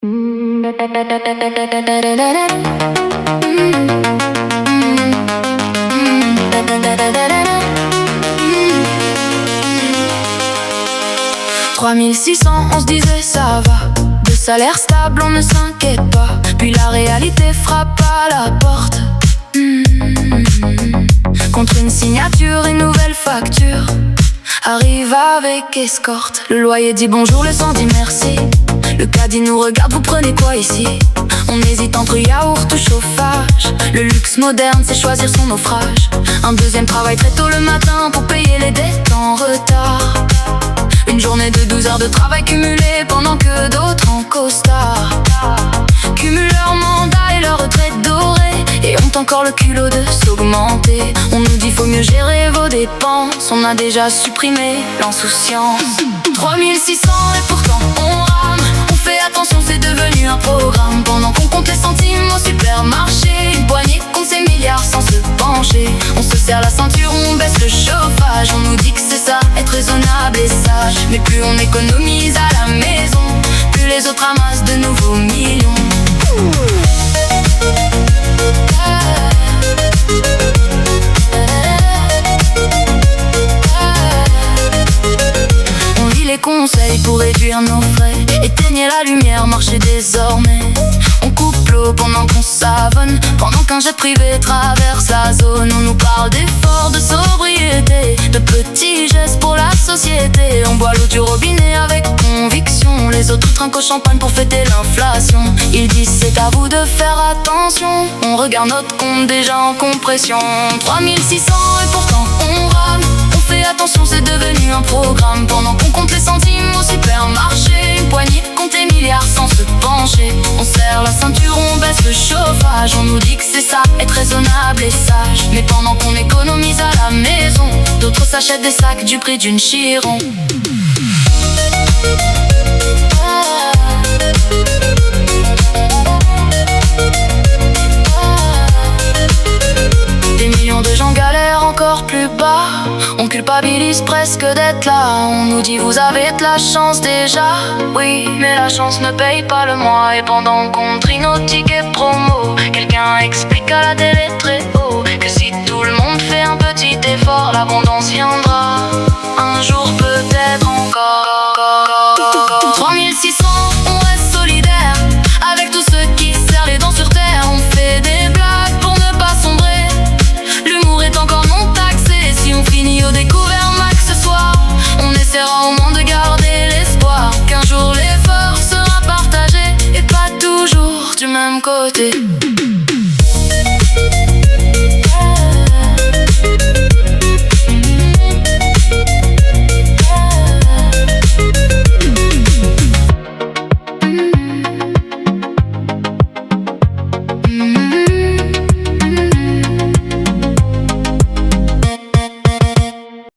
$3600, on se disait ça va. De salaire stable, on ne s'inquiète pas. Puis la réalité frappe à la porte. Contre une signature, une nouvelle facture arrive avec escorte. Le loyer dit bonjour, le sang dit merci. Le caddie nous regarde, vous prenez quoi ici? On hésite entre yaourt ou chauffage. Le luxe moderne, c'est choisir son naufrage. Un deuxième travail très tôt le matin pour payer les dettes en retard. Une journée de 12 heures de travail cumulé pendant que d'autres en costard cumulent leur mandat et leur retraite dorée et ont encore le culot de s'augmenter. On nous dit faut mieux gérer vos dépenses. On a déjà supprimé l'insouciance. 3600 et pourtant on rame. On fait attention, c'est devenu un programme. Pendant qu'on compte les centimes au supermarché, une poignée compte ses milliards sans se pencher. On se serre la ceinture, on baisse le chauffage. On nous dit que c'est ça, être raisonnable et sage. Mais plus on économise à la maison, plus les autres amassent de nouveaux millions. On lit les conseils pour réduire nos frais. Éteignez la lumière, marchez désormais. On coupe l'eau pendant qu'on savonne. Pendant qu'un jet privé traverse la zone. On nous parle d'efforts, de sobriété, de petits gestes pour la société. On boit l'eau du robinet avec conviction. Les autres trinquent au champagne pour fêter l'inflation. Ils disent c'est à vous de faire attention. On regarde notre compte déjà en compression. 3600 et pourtant on rame. On fait attention, c'est devenu un programme. Pendant qu'on compte les centimes au supermarché, une poignée compte des milliards sans se pencher. On serre la ceinture, on baisse le chauffage. On nous dit que c'est ça, être raisonnable et sage. Mais pendant qu'on économise à la maison, d'autres s'achètent des sacs du prix d'une Chiron. Des millions de gens galèrent encore plus bas. On culpabilise presque d'être là. On nous dit vous avez de la chance déjà. Oui, mais la chance ne paye pas le mois. Et pendant qu'on trie nos tickets promo, quelqu'un explique à la télé très haut que si tout le monde fait un petit effort, l'abondance viendra un jour, peut-être encore. 3600, on reste solidaire avec tous ceux qui serrent les dents sur terre. On fait des blagues pour ne pas sombrer. L'humour est encore non taxé. Si on finit au découvert max ce soir, on essaiera au moins de garder l'espoir qu'un jour l'effort sera partagé et pas toujours du même côté.